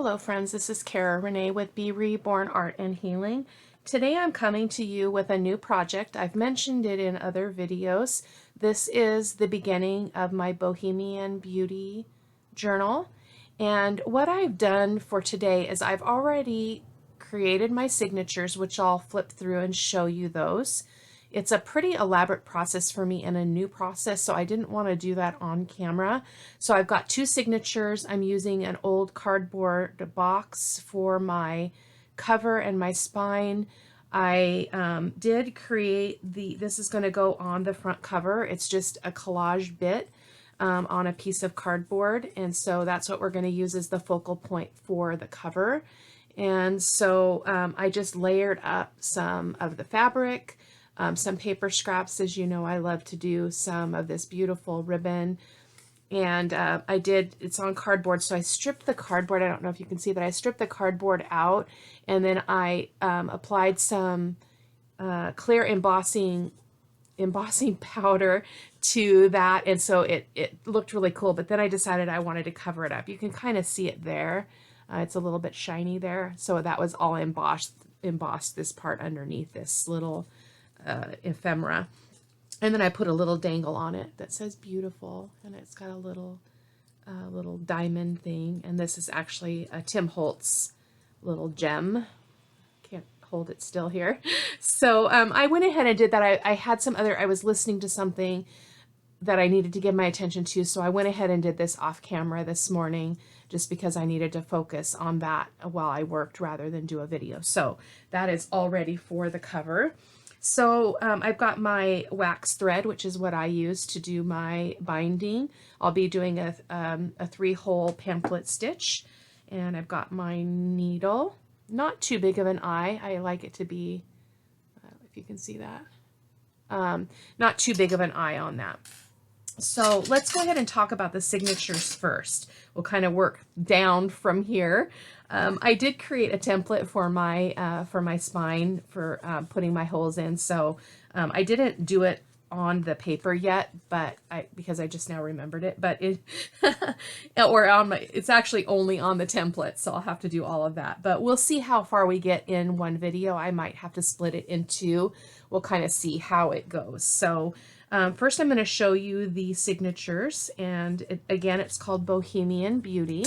Hello friends, this is Cara-Renee with B.Reborn Art and Healing. Today I'm coming to you with a new project. I've mentioned it in other videos. This is the beginning of my Bohemian Beauty Journal. And what I've done for today is I've already created my signatures, which I'll flip through and show you those. It's a pretty elaborate process for me and a new process, so I didn't want to do that on camera. So I've got two signatures. I'm using an old cardboard box for my cover and my spine. I did create this is going to go on the front cover. It's just a collage bit on a piece of cardboard, and so that's what we're going to use as the focal point for the cover. And so I just layered up some of the fabric, some paper scraps. As you know, I love to do some of this beautiful ribbon. And it's on cardboard, so I stripped the cardboard. I don't know if you can see that. I stripped the cardboard out, and then I applied some clear embossing powder to that, and so it looked really cool. But then I decided I wanted to cover it up. You can kind of see it there. It's a little bit shiny there, so that was all embossed this part underneath this little ephemera. And then I put a little dangle on it that says beautiful, and it's got a little diamond thing. And this is actually a Tim Holtz little gem. Can't hold it still here. So I went ahead and did that. I had some other, I was listening to something that I needed to give my attention to, so I went ahead and did this off camera this morning just because I needed to focus on that while I worked rather than do a video. So that is all ready for the cover. So I've got my wax thread, which is what I use to do my binding. I'll be doing a 3-hole pamphlet stitch, and I've got my needle. Not too big of an eye. I like it to be, if you can see that, not too big of an eye on that. So let's go ahead and talk about the signatures first. We'll kind of work down from here. I did create a template for my spine for putting my holes in. So I didn't do it on the paper yet, but because I just now remembered it. But it's actually only on the template, so I'll have to do all of that. But we'll see how far we get in one video. I might have to split it in two. We'll kind of see how it goes. So. First, I'm going to show you the signatures, and again, it's called Bohemian Beauty,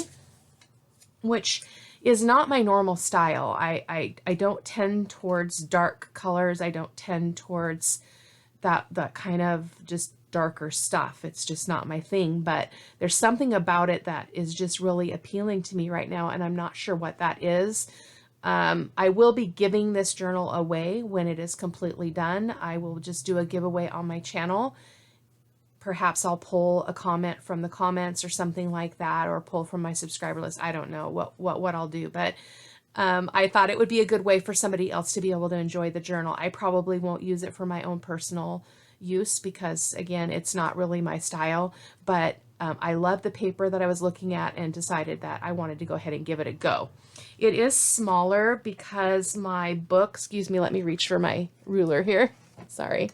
which is not my normal style. I don't tend towards dark colors. I don't tend towards that kind of just darker stuff. It's just not my thing, but there's something about it that is just really appealing to me right now, and I'm not sure what that is. I will be giving this journal away when it is completely done. I will just do a giveaway on my channel. Perhaps I'll pull a comment from the comments or something like that, or pull from my subscriber list. I don't know what I'll do, but I thought it would be a good way for somebody else to be able to enjoy the journal. I probably won't use it for my own personal use because, again, it's not really my style, but I love the paper that I was looking at and decided that I wanted to go ahead and give it a go. It is smaller because my book, excuse me, let me reach for my ruler here. Sorry.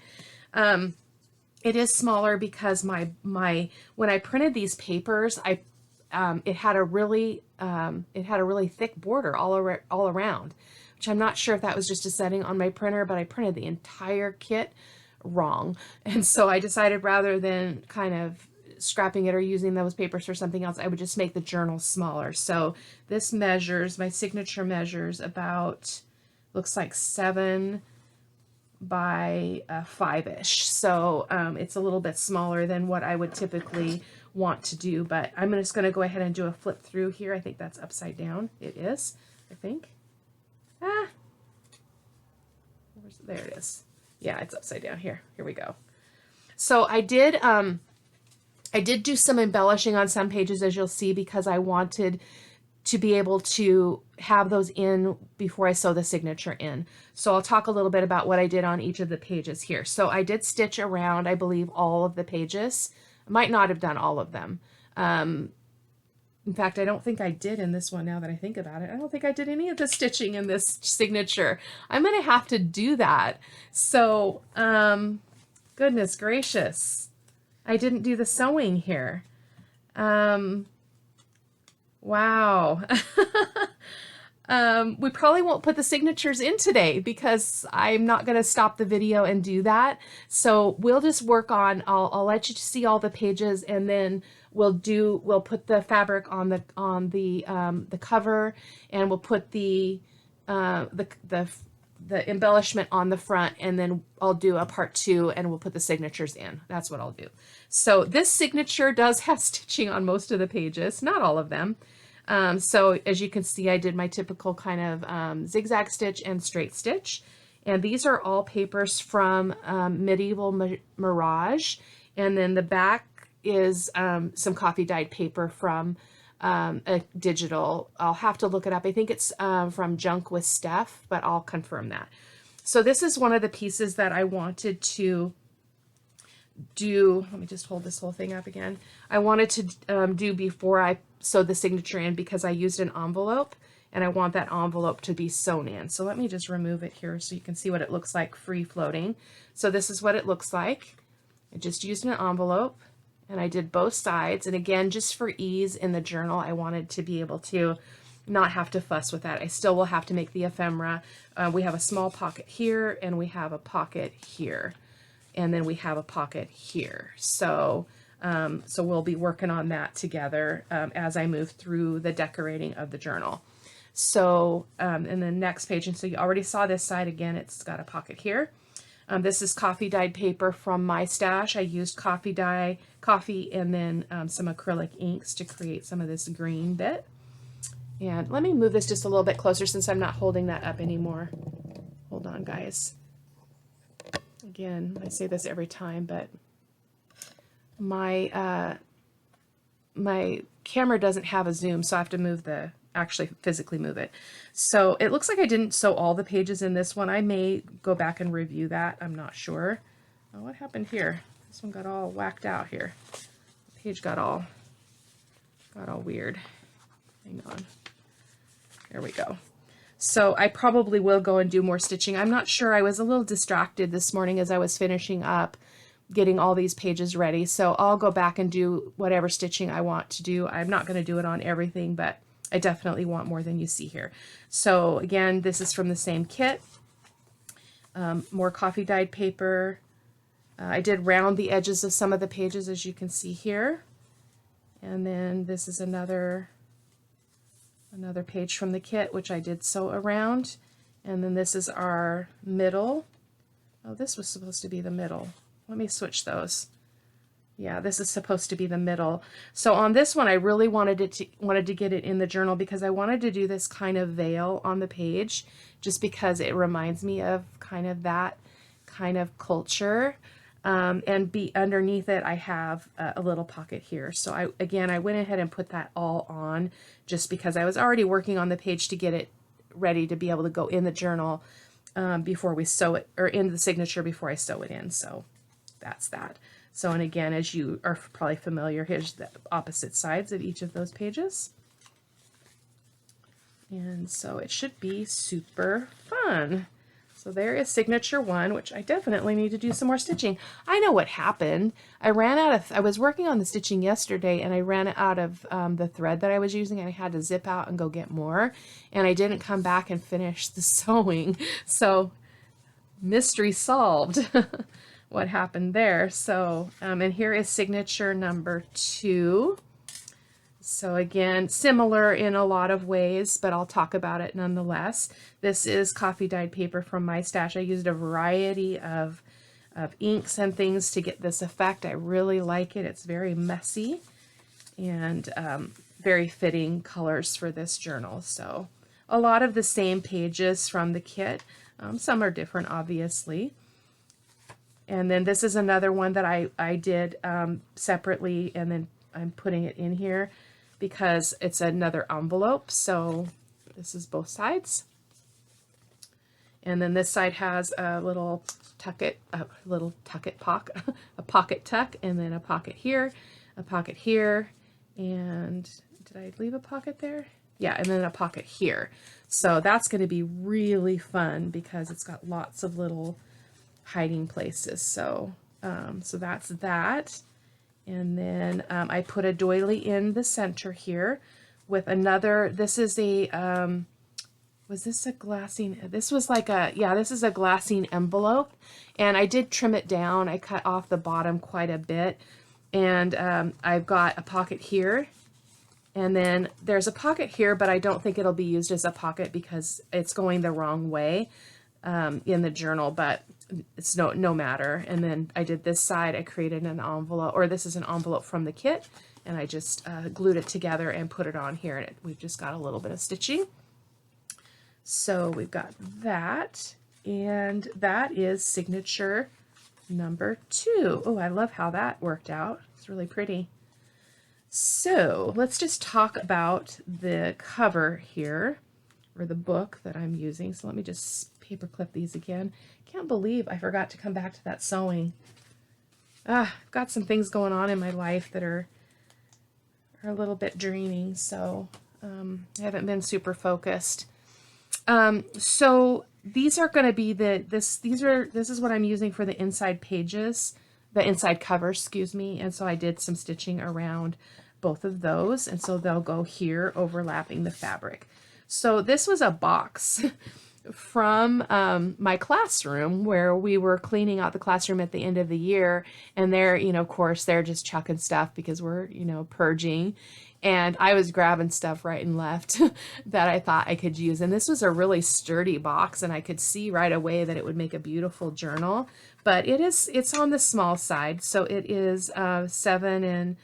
It is smaller because when I printed these papers, it had a really thick border all around, which I'm not sure if that was just a setting on my printer, but I printed the entire kit wrong. And so I decided rather than kind of scrapping it or using those papers for something else, I would just make the journal smaller. So this measures, my signature measures about, looks like 7 by 5-ish. So it's a little bit smaller than what I would typically want to do, but I'm just going to go ahead and do a flip through here. I think that's upside down. It is, I think. There it is. Yeah, it's upside down here. Here we go. So I did do some embellishing on some pages, as you'll see, because I wanted to be able to have those in before I sew the signature in. So I'll talk a little bit about what I did on each of the pages here. So I did stitch around, I believe, all of the pages. I might not have done all of them. In fact, I don't think I did in this one now that I think about it. I don't think I did any of the stitching in this signature. I'm going to have to do that. So, goodness gracious. I didn't do the sewing here. Wow. We probably won't put the signatures in today because I'm not going to stop the video and do that. So we'll just work on, I'll let you see all the pages, and then we'll put the fabric on the cover, and we'll put the embellishment on the front, and then I'll do a part 2 and we'll put the signatures in. That's what I'll do. So this signature does have stitching on most of the pages, not all of them. So as you can see, I did my typical kind of zigzag stitch and straight stitch. And these are all papers from Medieval Mirage. And then the back is some coffee dyed paper from a digital. I'll have to look it up. I think it's from Junk with Steph, but I'll confirm that. So this is one of the pieces that I wanted to do. Let me just hold this whole thing up again. I wanted to do before I sewed the signature in, because I used an envelope and I want that envelope to be sewn in. So let me just remove it here so you can see what it looks like free floating. So this is what it looks like. I just used an envelope and I did both sides. And again, just for ease in the journal, I wanted to be able to not have to fuss with that. I still will have to make the ephemera. We have a small pocket here, and we have a pocket here, and then we have a pocket here. So so we'll be working on that together as I move through the decorating of the journal. So in the next page, and so you already saw this side again, it's got a pocket here. This is coffee dyed paper from my stash. I used coffee, and then some acrylic inks to create some of this green bit. And let me move this just a little bit closer since I'm not holding that up anymore. Hold on, guys. Again, I say this every time, but my my camera doesn't have a zoom, so I have to actually physically move it. So it looks like I didn't sew all the pages in this one. I may go back and review that. I'm not sure. Oh, what happened here? This one got all whacked out here. The page got all weird. Hang on. There we go. So I probably will go and do more stitching. I'm not sure. I was a little distracted this morning as I was finishing up getting all these pages ready. So I'll go back and do whatever stitching I want to do. I'm not going to do it on everything, but I definitely want more than you see here. So again, this is from the same kit. More coffee dyed paper. I did round the edges of some of the pages, as you can see here. And then this is another page from the kit, which I did sew around. And then this is our middle. Oh, this was supposed to be the middle. Let me switch those. Yeah, this is supposed to be the middle. So on this one, I really wanted to get it in the journal because I wanted to do this kind of veil on the page, just because it reminds me of kind of that kind of culture. And underneath it, I have a little pocket here. So I went ahead and put that all on just because I was already working on the page to get it ready to be able to go in the journal before we sew it, or in the signature before I sew it in. So that's that. So, and again, as you are probably familiar, here's the opposite sides of each of those pages. And so it should be super fun. So there is signature 1, which I definitely need to do some more stitching. I know what happened. I was working on the stitching yesterday, and I ran out of the thread that I was using, and I had to zip out and go get more. And I didn't come back and finish the sewing. So mystery solved. What happened there. So, and here is signature number 2. So again, similar in a lot of ways, but I'll talk about it nonetheless. This is coffee dyed paper from my stash. I used a variety of inks and things to get this effect. I really like it. It's very messy and very fitting colors for this journal. So a lot of the same pages from the kit. Some are different, obviously. And then this is another one that I did separately, and then I'm putting it in here because it's another envelope. So this is both sides. And then this side has a little pocket, a pocket tuck, and then a pocket here, and did I leave a pocket there? Yeah, and then a pocket here. So that's going to be really fun because it's got lots of little hiding places. So so that's that. And then I put a doily in the center here with another, this is a, was this a glassine? This was like a, yeah, this is a glassine envelope. And I did trim it down. I cut off the bottom quite a bit. And I've got a pocket here. And then there's a pocket here, but I don't think it'll be used as a pocket because it's going the wrong way in the journal, but it's no matter. And then I did this side, I created an envelope, or this is an envelope from the kit, and I just glued it together and put it on here, and we've just got a little bit of stitching. So we've got that, and that is signature number 2. Oh, I love how that worked out. It's really pretty. So let's just talk about the cover here, or the book that I'm using. So let me just paper clip these again. Can't believe I forgot to come back to that sewing. I've got some things going on in my life that are a little bit draining, so I haven't been super focused. So these are going to be this is what I'm using for the inside pages, the inside covers, excuse me. And so I did some stitching around both of those, and so they'll go here overlapping the fabric. So this was a box from my classroom where we were cleaning out the classroom at the end of the year, and they're, you know, of course they're just chucking stuff because we're, you know, purging, and I was grabbing stuff right and left that I thought I could use. And this was a really sturdy box, and I could see right away that it would make a beautiful journal, but it's on the small side. So it is 7 and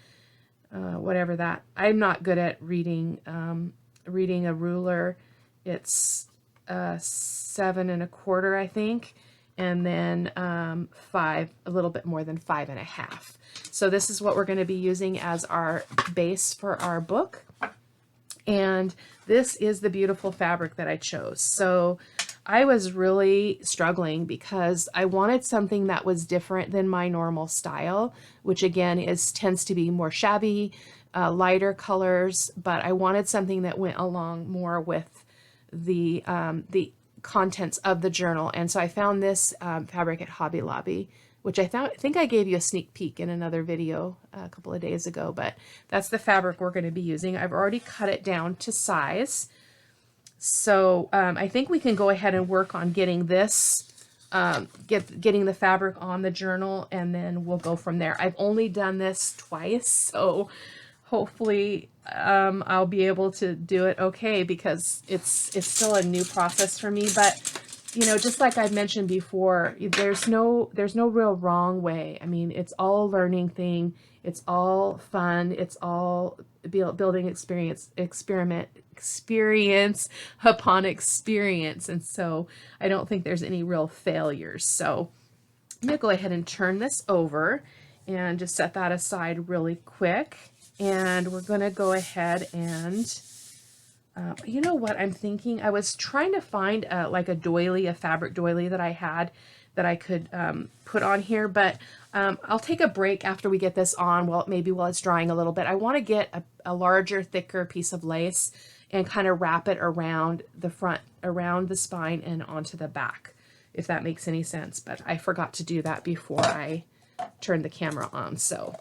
whatever that, I'm not good at reading a ruler. It's 7 1/4, I think, and then 5, a little bit more than 5 1/2. So this is what we're going to be using as our base for our book, and this is the beautiful fabric that I chose. So I was really struggling because I wanted something that was different than my normal style, which again tends to be more shabby, lighter colors, but I wanted something that went along more with the contents of the journal. And so I found this fabric at Hobby Lobby, which I think I gave you a sneak peek in another video a couple of days ago, but that's the fabric we're going to be using. I've already cut it down to size. So I think we can go ahead and work on getting this, getting the fabric on the journal, and then we'll go from there. I've only done this twice, so hopefully I'll be able to do it okay, because it's still a new process for me. But you know, just like I've mentioned before, there's no real wrong way. I mean, it's all a learning thing. It's all fun. It's all building experience upon experience. And so I don't think there's any real failures. So I'm going to go ahead and turn this over and just set that aside really quick. And we're going to go ahead and you know what I'm thinking? I was trying to find like a doily, a fabric doily that I had that I could put on here, but I'll take a break after we get this on, well, maybe while it's drying a little bit. I want to get a larger, thicker piece of lace and kind of wrap it around the front, around the spine, and onto the back, if that makes any sense. But I forgot to do that before I turned the camera on. So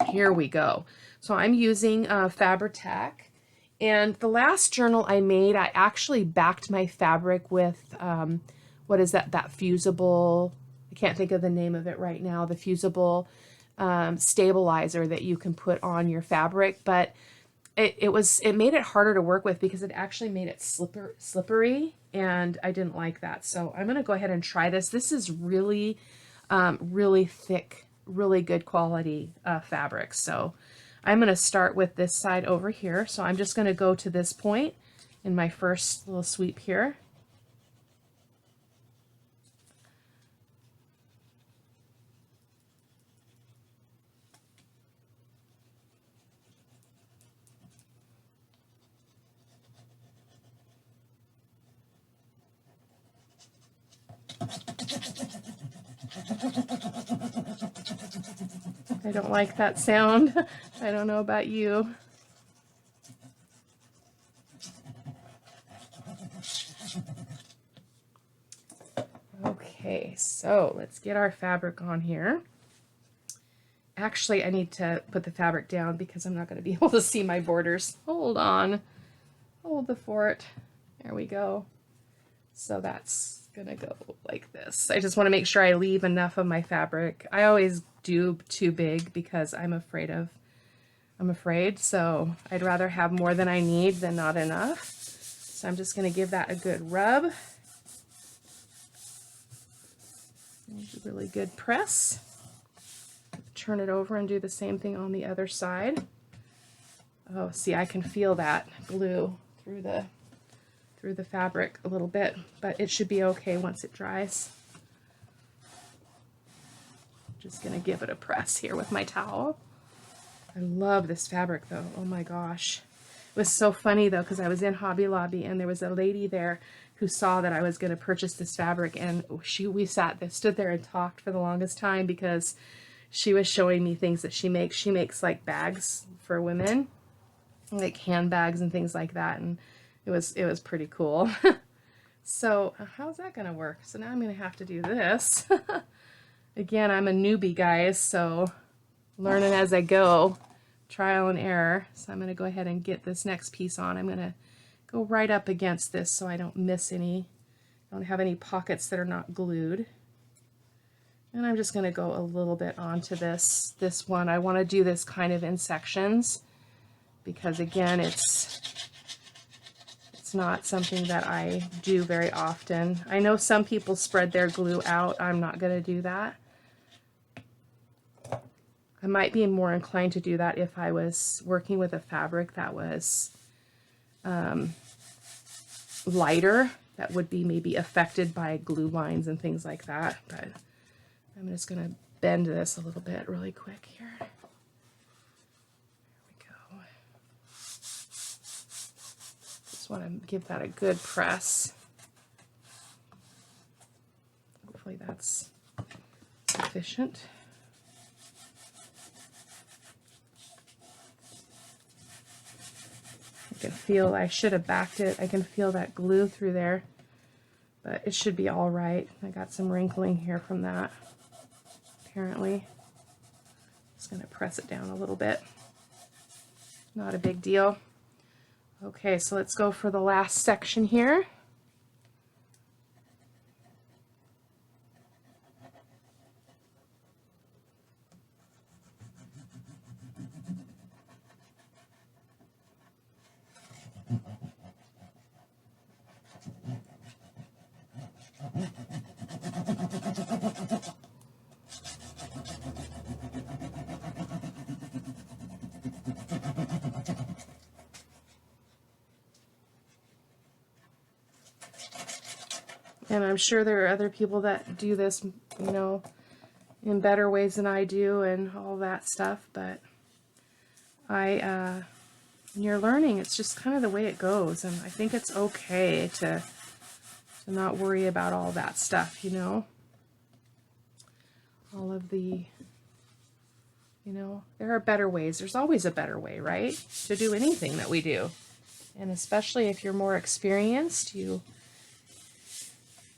here we go. So I'm using Fabri-Tac. And the last journal I made, I actually backed my fabric with, what is that Fusible, I can't think of the name of it right now, the Fusible stabilizer that you can put on your fabric. But it made it harder to work with because it actually made it slippery, and I didn't like that. So I'm going to go ahead and try this. This is really, really thick, really good quality fabric. So I'm going to start with this side over here. So I'm just going to go to this point in my first little sweep here. I don't like that sound. I don't know about you. Okay, so let's get our fabric on here. Actually, I need to put the fabric down because I'm not going to be able to see my borders. Hold on. Hold the fort. There we go. So that's going to go like this. I just want to make sure I leave enough of my fabric. I always do too big because I'm afraid, so I'd rather have more than I need than not enough. So I'm just going to give that a good rub. A really good press. Turn it over and do the same thing on the other side. Oh, see, I can feel that glue through the fabric a little bit, but it should be okay once it dries. Just gonna give it a press here with my towel. I love this fabric though. Oh my gosh. It was so funny though, because I was in Hobby Lobby and there was a lady there who saw that I was going to purchase this fabric, and we stood there and talked for the longest time because she was showing me things that she makes. She makes like bags for women, like handbags and things like that, and it was pretty cool. So how's that going to work? So now I'm going to have to do this. Again, I'm a newbie, guys, so learning as I go, trial and error. So I'm going to go ahead and get this next piece on. I'm going to go right up against this so I don't miss any, don't have any pockets that are not glued. And I'm just going to go a little bit onto this one. I want to do this kind of in sections because again, it's not something that I do very often. I know some people spread their glue out. I'm not going to do that. I might be more inclined to do that if I was working with a fabric that was lighter, that would be maybe affected by glue lines and things like that. But I'm just going to bend this a little bit really quick here. There we go. Just want to give that a good press. Hopefully that's sufficient. I can feel, I should have backed it. I can feel that glue through there, but it should be all right. I got some wrinkling here from that, apparently. Just going to press it down a little bit. Not a big deal. Okay, so let's go for the last section here. And I'm sure there are other people that do this, you know, in better ways than I do and all that stuff, but when you're learning, it's just kind of the way it goes, and I think it's okay to not worry about all that stuff, you know. All of the, you know, there are better ways. There's always a better way, right, to do anything that we do. And especially if you're more experienced, you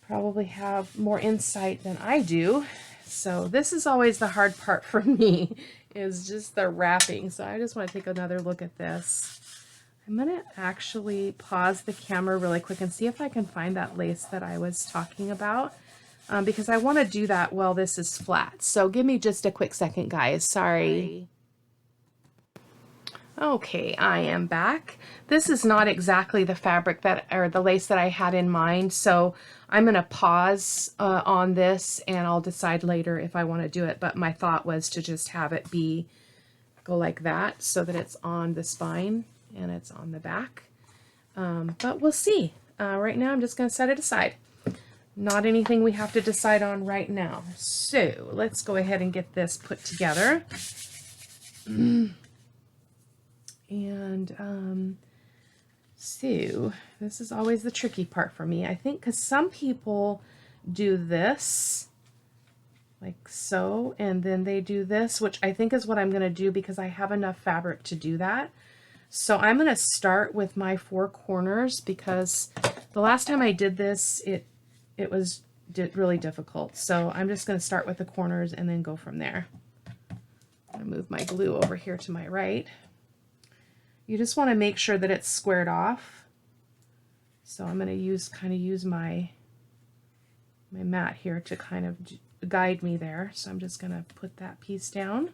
probably have more insight than I do. So this is always the hard part for me, is just the wrapping. So I just want to take another look at this. I'm going to actually pause the camera really quick and see if I can find that lace that I was talking about, because I want to do that while this is flat. So give me just a quick second, guys. Sorry. Okay, I am back. This is not exactly the fabric that, or the lace that I had in mind, so I'm going to pause on this and I'll decide later if I want to do it, but my thought was to just have it go like that so that it's on the spine and it's on the back. But we'll see. Right now I'm just going to set it aside. Not anything we have to decide on right now. So let's go ahead and get this put together. And so this is always the tricky part for me, I think, because some people do this like so, and then they do this, which I think is what I'm going to do because I have enough fabric to do that. So I'm going to start with my 4 corners because the last time I did this, it was really difficult. So I'm just going to start with the corners and then go from there. I'm going to move my glue over here to my right. You just want to make sure that it's squared off. So I'm going to use my mat here to kind of guide me there. So I'm just going to put that piece down.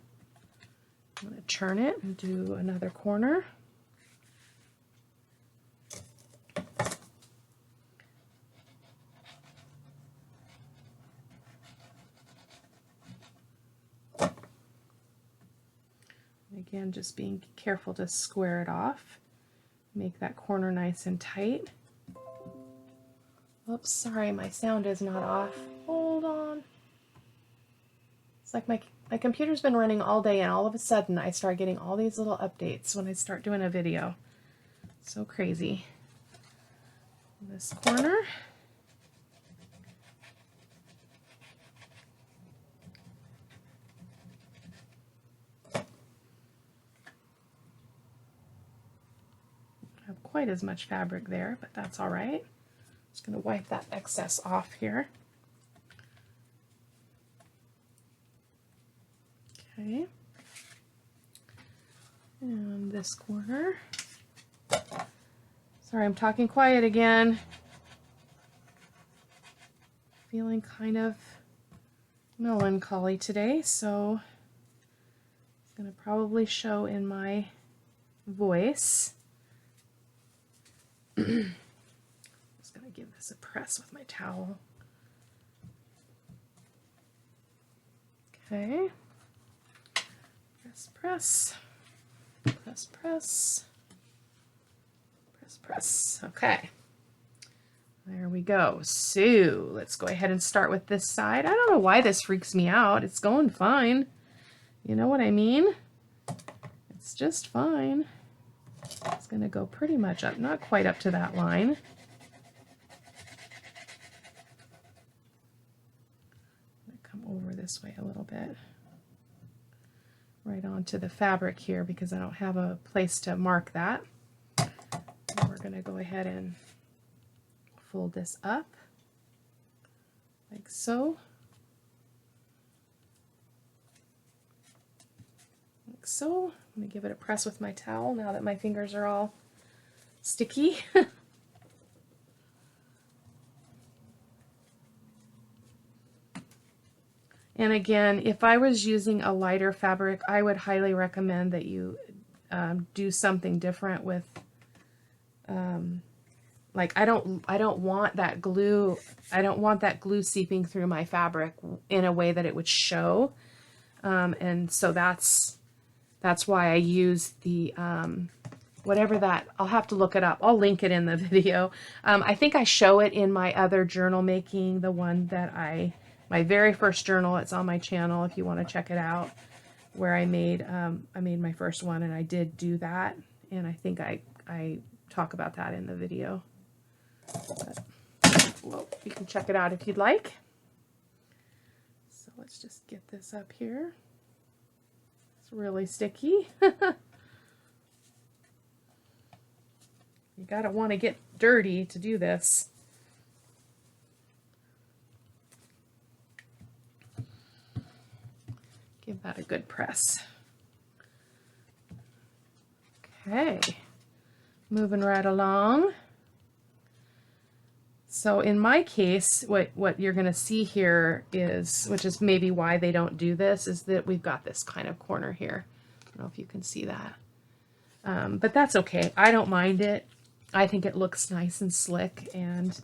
I'm going to turn it and do another corner. Again, just being careful to square it off. Make that corner nice and tight. Oops, sorry, my sound is not off. Hold on. It's like my computer's been running all day, and all of a sudden I start getting all these little updates when I start doing a video. So crazy. This corner. Have quite as much fabric there, but that's all right. Just going to wipe that excess off here. Okay. And this corner. Sorry, I'm talking quiet again. Feeling kind of melancholy today, so it's going to probably show in my voice. I'm just going to give this a press with my towel. Okay. Press, press. Press, press. Press, press. Okay. There we go. So let's go ahead and start with this side. I don't know why this freaks me out. It's going fine. You know what I mean? It's just fine. It's going to go pretty much up, not quite up to that line. I'm going to come over this way a little bit. Right onto the fabric here because I don't have a place to mark that. And we're going to go ahead and fold this up like so. Like so. I'm going to give it a press with my towel now that my fingers are all sticky. And again, if I was using a lighter fabric, I would highly recommend that you do something different with, like I don't want that glue, seeping through my fabric in a way that it would show. And so that's why I use the, whatever that, I'll have to look it up. I'll link it in the video. I think I show it in my other journal making, the one that my very first journal. It's on my channel if you want to check it out, where I made my first one, and I did do that, and I think I talk about that in the video. But, well, you can check it out if you'd like. So let's just get this up here. It's really sticky. You gotta want to get dirty to do this. Give that a good press. Okay, moving right along. So in my case, what you're going to see here is, which is maybe why they don't do this, is that we've got this kind of corner here. I don't know if you can see that. But that's okay. I don't mind it. I think it looks nice and slick, and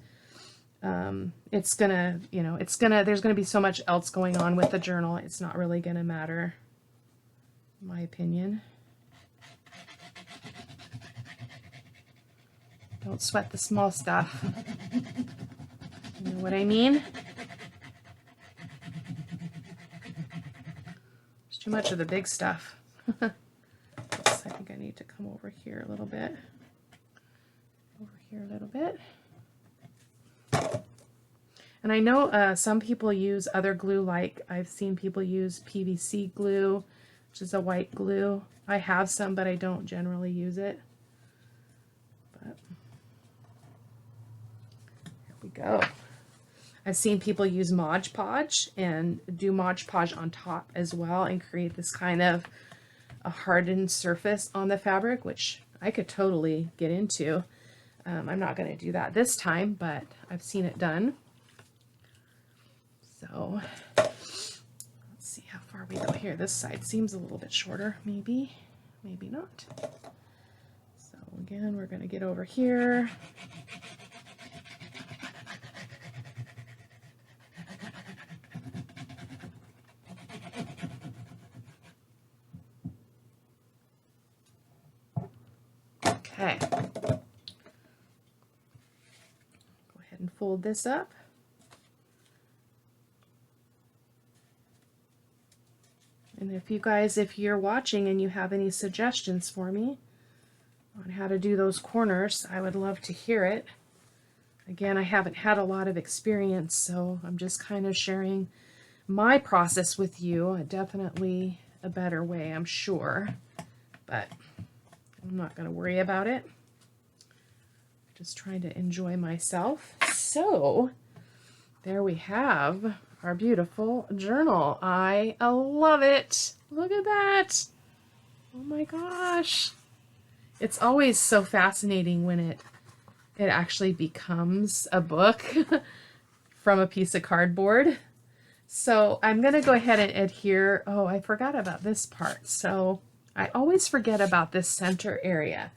it's gonna, there's gonna be so much else going on with the journal. It's not really gonna matter, in my opinion. Don't sweat the small stuff. You know what I mean? There's too much of the big stuff. I think I need to come over here a little bit. Over here a little bit. And I know some people use other glue, like I've seen people use PVC glue, which is a white glue. I have some, but I don't generally use it. But here we go. I've seen people use Mod Podge and do Mod Podge on top as well and create this kind of a hardened surface on the fabric, which I could totally get into. I'm not going to do that this time, but I've seen it done. So let's see how far we go here. This side seems a little bit shorter, maybe, maybe not. So again, we're going to get over here. Okay. Go ahead and fold this up. And if you're watching and you have any suggestions for me on how to do those corners, I would love to hear it. Again, I haven't had a lot of experience, so I'm just kind of sharing my process with you. Definitely a better way, I'm sure, but I'm not going to worry about it. Just trying to enjoy myself. So there we have our beautiful journal. I love it. Look at that. Oh my gosh. It's always so fascinating when it actually becomes a book from a piece of cardboard. So I'm going to go ahead and adhere. Oh, I forgot about this part. So I always forget about this center area.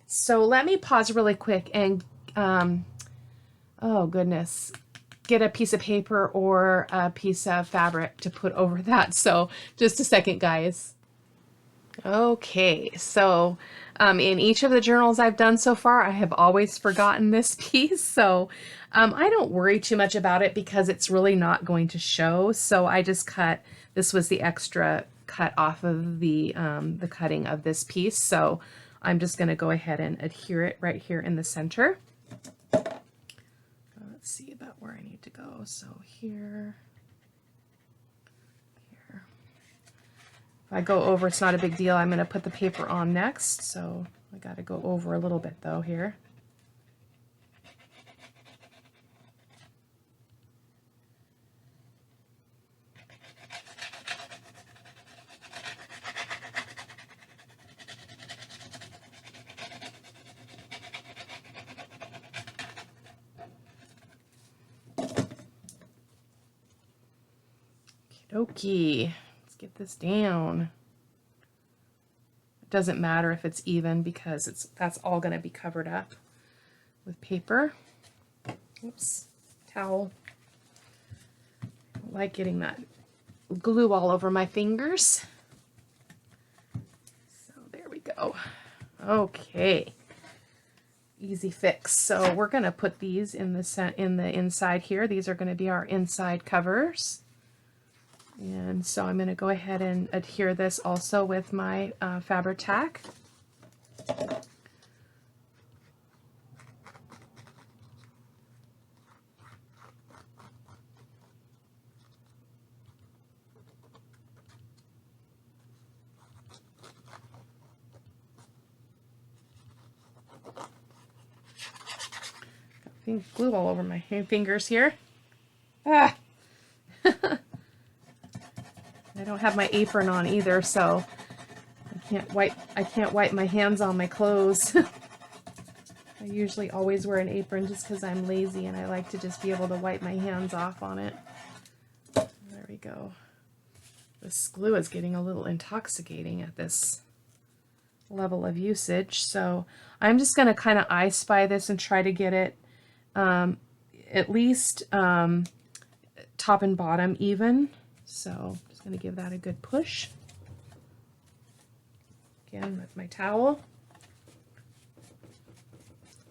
So let me pause really quick and, oh goodness, get a piece of paper or a piece of fabric to put over that. So just a second, guys. Okay, so in each of the journals I've done so far, I have always forgotten this piece. So I don't worry too much about it because it's really not going to show. So I just cut, this was the extra cut off of the cutting of this piece. So I'm just going to go ahead and adhere it right here in the center. Let's see about where I need to go. So here, here. If I go over, it's not a big deal. I'm going to put the paper on next. So I got to go over a little bit though here. Okie, let's get this down. It doesn't matter if it's even because that's all going to be covered up with paper. Oops, towel. I don't like getting that glue all over my fingers. So there we go. Okay, easy fix. So we're going to put these in the inside here. These are going to be our inside covers. And so I'm going to go ahead and adhere this also with my Fabri-Tac. Got glue all over my fingers here. Ah! I don't have my apron on either, so I can't wipe my hands on my clothes. I usually always wear an apron just because I'm lazy and I like to just be able to wipe my hands off on it. There we go. This glue is getting a little intoxicating at this level of usage, so I'm just going to kind of I spy this and try to get it at least top and bottom even. So just going to give that a good push. Again, with my towel.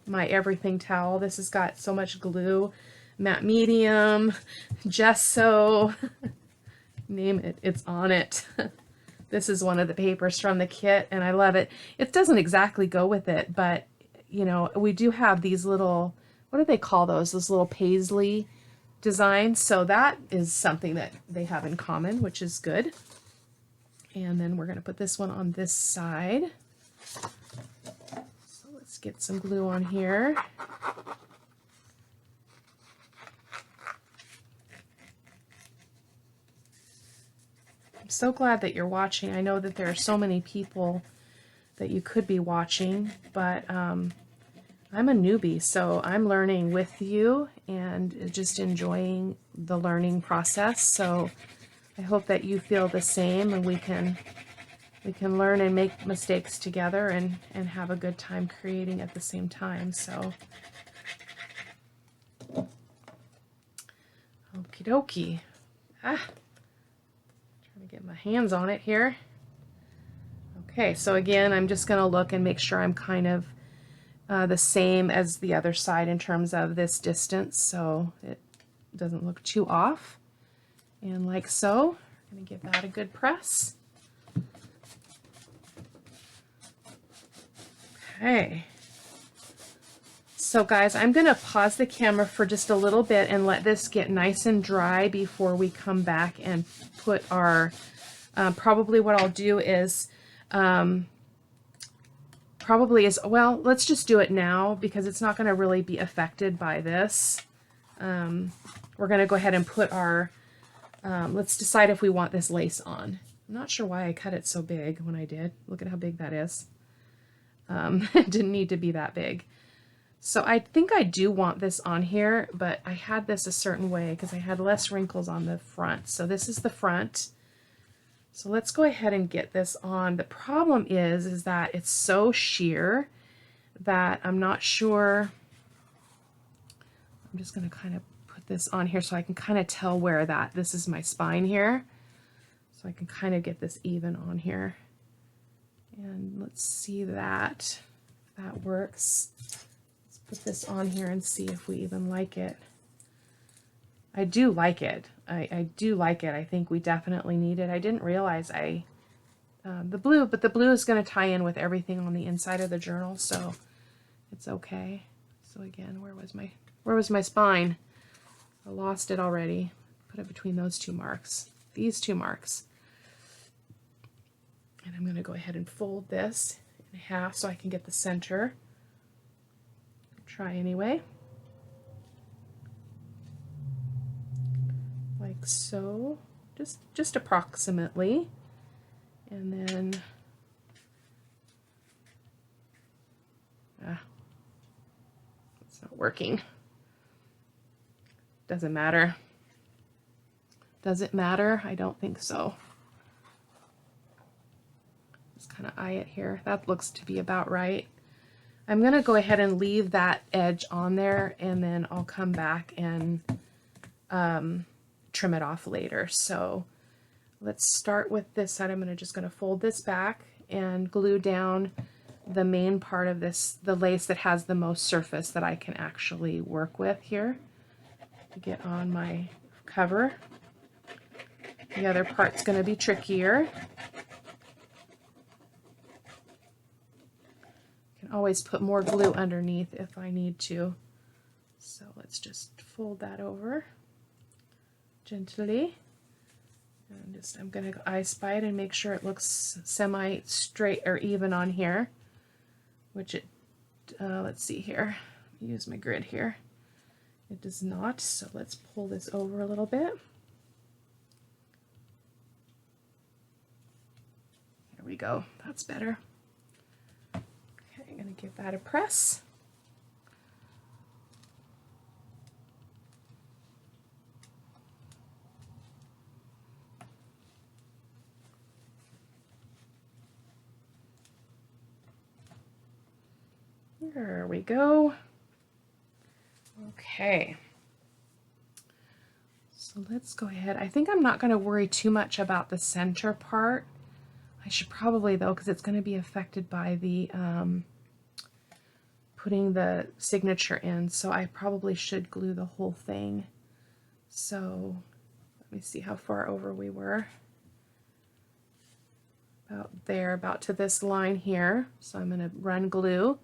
My everything towel. This has got so much glue. Matte medium, gesso, name it, it's on it. This is one of the papers from the kit and I love it. It doesn't exactly go with it, but you know, we do have these little, what do they call those? Those little paisley designs. So that is something that they have in common, which is good. And then we're going to put this one on this side. So let's get some glue on here. so glad that you're watching. I know that there are so many people that you could be watching, but I'm a newbie, so I'm learning with you and just enjoying the learning process. So I hope that you feel the same, and we can learn and make mistakes together and have a good time creating at the same time. So okie dokie. Trying to get my hands on it here. Okay, so again, I'm just going to look and make sure I'm kind of the same as the other side in terms of this distance, so it doesn't look too off. And like so, I'm going to give that a good press. Okay. So guys, I'm going to pause the camera for just a little bit and let this get nice and dry before we come back and put our, probably what I'll do is, well, let's just do it now because it's not going to really be affected by this. We're going to go ahead and put our, let's decide if we want this lace on. I'm not sure why I cut it so big when I did. Look at how big that is. It didn't need to be that big. So I think I do want this on here, but I had this a certain way because I had less wrinkles on the front. So this is the front. So let's go ahead and get this on. The problem is that it's so sheer that I'm not sure. I'm just going to kind of put this on here so I can kind of tell where this is my spine here. So I can kind of get this even on here. And let's see that, if that works. Put this on here and see if we even like it. I do like it. I do like it. I think we definitely need it. I didn't realize the blue, but the blue is going to tie in with everything on the inside of the journal, so it's okay. So again, where was my spine? I lost it already. Put it between those two marks. These two marks. And I'm going to go ahead and fold this in half so I can get the center. Try anyway, like so, just approximately, and then it's not working. Doesn't matter. Does it matter? I don't think so. Just kind of eye it here. That looks to be about right. I'm going to go ahead and leave that edge on there, and then I'll come back and trim it off later. So let's start with this side. I'm just going to fold this back and glue down the main part of this, the lace that has the most surface that I can actually work with here to get on my cover. The other part's going to be trickier. Always put more glue underneath if I need to. So let's just fold that over gently. And I'm going to go I spy it and make sure it looks semi straight or even on here, which it, let's see here. Use my grid here. It does not, so let's pull this over a little bit. There we go. That's better. I'm going to give that a press. There we go. Okay. So let's go ahead. I think I'm not going to worry too much about the center part. I should probably though, because it's going to be affected by the putting the signature in, so I probably should glue the whole thing. So let me see how far over we were. About there, about to this line here. So I'm going to run glue.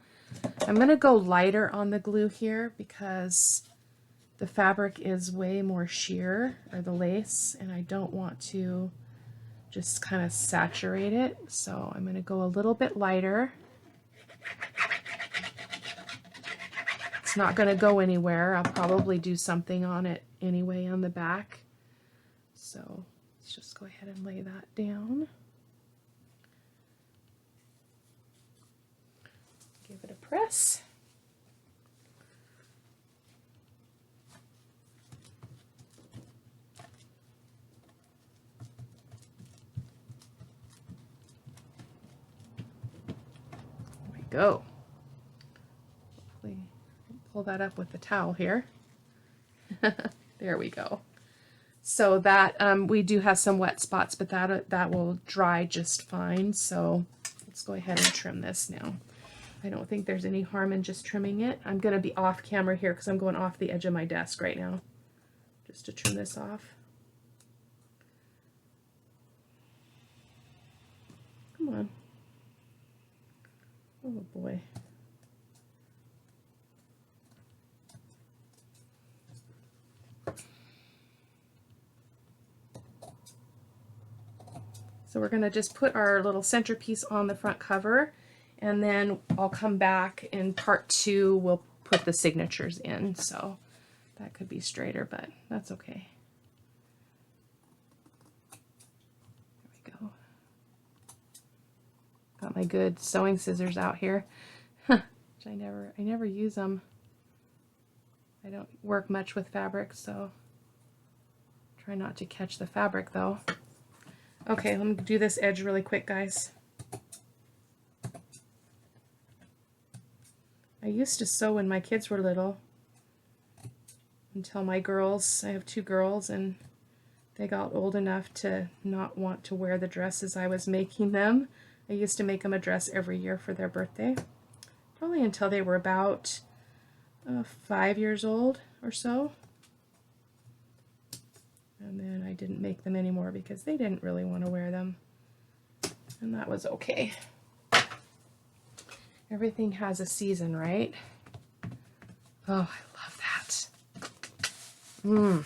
I'm going to go lighter on the glue here because the fabric is way more sheer, or the lace, and I don't want to just kind of saturate it. So I'm going to go a little bit lighter. It's not going to go anywhere. I'll probably do something on it anyway on the back. So Let's just go ahead and lay that down. Give it a press. There we go. Hopefully pull that up with the towel here. There we go. So that we do have some wet spots, but that will dry just fine. So let's go ahead and trim this now. I don't think there's any harm in just trimming it. I'm going to be off camera here because I'm going off the edge of my desk right now just to trim this off. Come on. Oh boy. So we're going to just put our little centerpiece on the front cover, and then I'll come back in part 2. We'll put the signatures in. So that could be straighter, but that's okay. There we go. Got my good sewing scissors out here, which I never use them. I don't work much with fabric, so try not to catch the fabric though. Okay, let me do this edge really quick, guys. I used to sew when my kids were little until my girls, I have 2 girls, and they got old enough to not want to wear the dresses I was making them. I used to make them a dress every year for their birthday, probably until they were about 5 years old or so. And then I didn't make them anymore because they didn't really want to wear them. And that was okay. Everything has a season, right? Oh, I love that.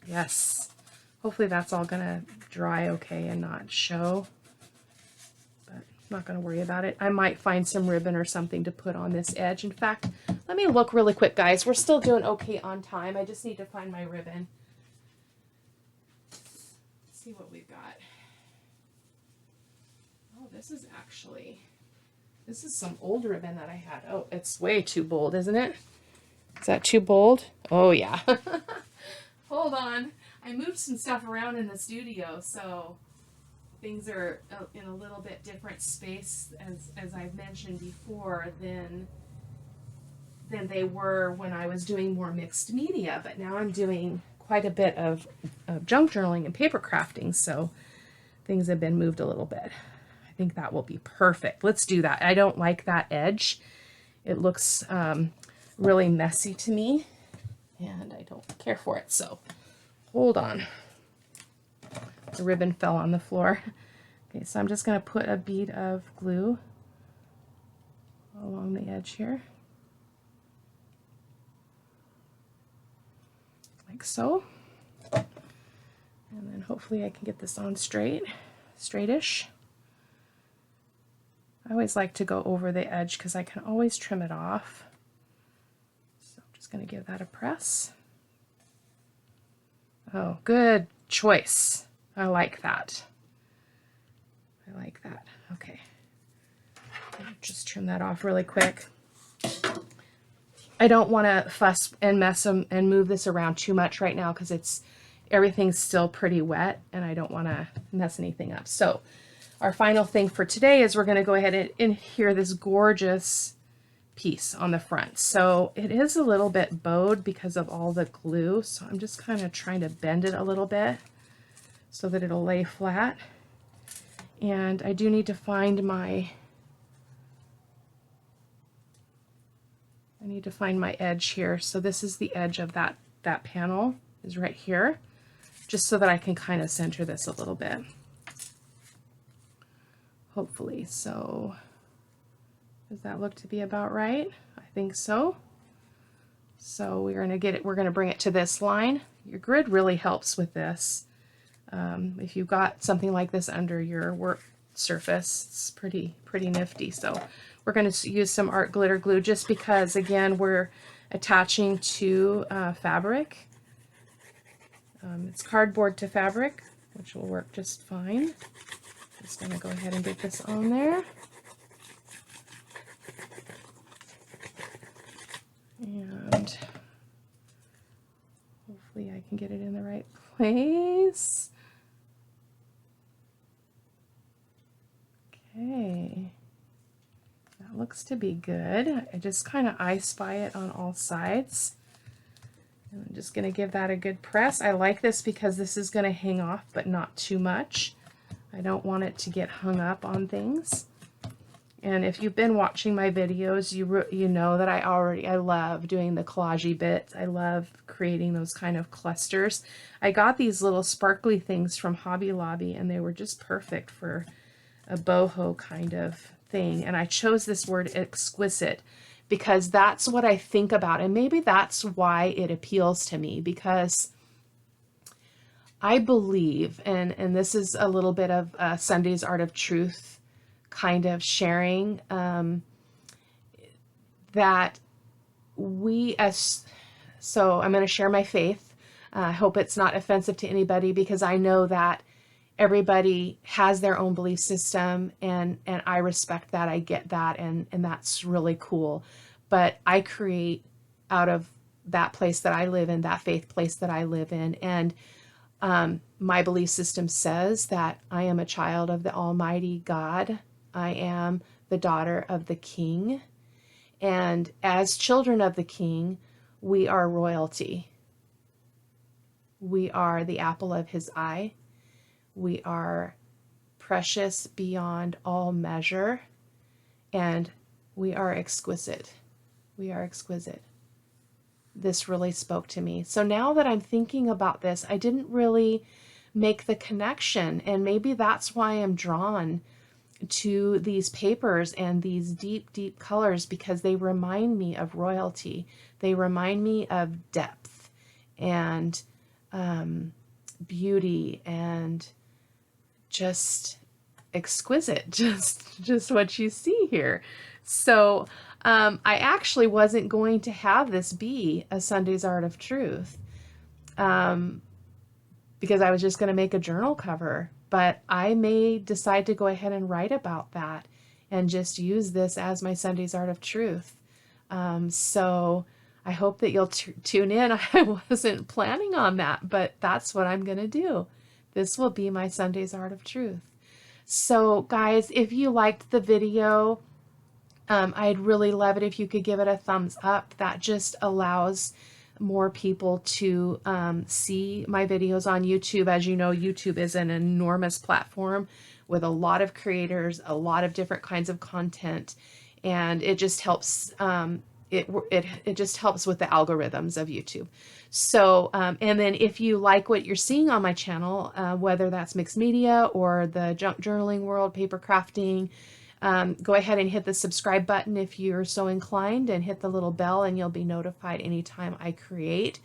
Yes. Hopefully that's all going to dry okay and not show. But I'm not going to worry about it. I might find some ribbon or something to put on this edge. In fact, let me look really quick, guys. We're still doing okay on time. I just need to find my ribbon. See what we've got. Oh, this is some old ribbon that I had. Oh, it's way too bold, isn't it? Is that too bold? Oh yeah. Hold on. I moved some stuff around in the studio, so things are in a little bit different space, as I've mentioned before, than they were when I was doing more mixed media. But now I'm doing quite a bit of junk journaling and paper crafting, so things have been moved a little bit. I think that will be perfect. Let's do that. I don't like that edge. It looks really messy to me, and I don't care for it. So hold on. The ribbon fell on the floor. Okay, so I'm just going to put a bead of glue along the edge here. Like so. And then hopefully I can get this on straightish. I always like to go over the edge because I can always trim it off. So I'm just going to give that a press. Oh, good choice. I like that. I like that. Okay. Just trim that off really quick. I don't want to fuss and mess them and move this around too much right now because everything's still pretty wet and I don't want to mess anything up. So our final thing for today is we're going to go ahead and adhere this gorgeous piece on the front. So it is a little bit bowed because of all the glue. So I'm just kind of trying to bend it a little bit so that it'll lay flat. And I do need to find my edge here. So this is the edge of that panel is right here, just so that I can kind of center this a little bit. Hopefully. So does that look to be about right? I think so. So we're going to bring it to this line. Your grid really helps with this. If you've got something like this under your work surface, it's pretty nifty. So we're going to use some art glitter glue just because, again, we're attaching to fabric. It's cardboard to fabric, which will work just fine. Just going to go ahead and get this on there. And hopefully I can get it in the right place. Okay. That looks to be good. I just kind of I spy it on all sides. And I'm just going to give that a good press. I like this because this is going to hang off, but not too much. I don't want it to get hung up on things. And if you've been watching my videos, you know that I love doing the collagey bits. I love creating those kind of clusters. I got these little sparkly things from Hobby Lobby, and they were just perfect for a boho kind of thing. And I chose this word exquisite because that's what I think about, and maybe that's why it appeals to me, because I believe, and this is a little bit of Sunday's Art of Truth kind of sharing, that so I'm going to share my faith. I hope it's not offensive to anybody, because I know that everybody has their own belief system, and I respect that. I get that, and that's really cool. But I create out of that place that I live in, that faith place that I live in. And my belief system says that I am a child of the Almighty God. I am the daughter of the King. And as children of the King, we are royalty. We are the apple of his eye. We are precious beyond all measure, and we are exquisite. We are exquisite. This really spoke to me. So now that I'm thinking about this, I didn't really make the connection, and maybe that's why I'm drawn to these papers and these deep, deep colors, because they remind me of royalty. They remind me of depth and beauty and just exquisite, just what you see here. So I actually wasn't going to have this be a Sunday's Art of Truth, because I was just going to make a journal cover, but I may decide to go ahead and write about that and just use this as my Sunday's Art of Truth. So I hope that you'll tune in. I wasn't planning on that, but that's what I'm going to do. This will be my Sunday's Art of Truth. So guys, if you liked the video, I'd really love it if you could give it a thumbs up. That just allows more people to see my videos on YouTube. As you know, YouTube is an enormous platform with a lot of creators, a lot of different kinds of content, and it just helps. It just helps with the algorithms of YouTube. So, and then if you like what you're seeing on my channel, whether that's mixed media or the junk journaling world, paper crafting, go ahead and hit the subscribe button if you're so inclined, and hit the little bell, and you'll be notified anytime I create.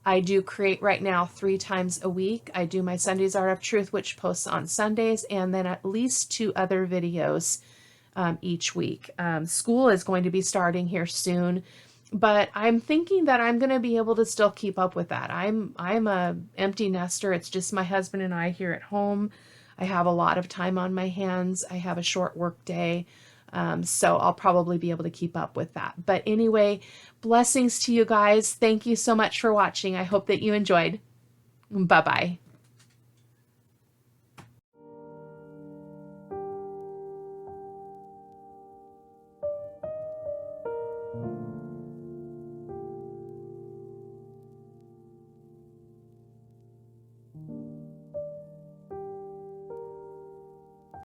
I do create right now 3 times a week. I do my Sunday's Art of Truth, which posts on Sundays, and then at least 2 other videos each week. School is going to be starting here soon, but I'm thinking that I'm going to be able to still keep up with that. I'm a empty nester. It's just my husband and I here at home. I have a lot of time on my hands. I have a short work day, so I'll probably be able to keep up with that. But anyway, blessings to you guys. Thank you so much for watching. I hope that you enjoyed. Bye-bye.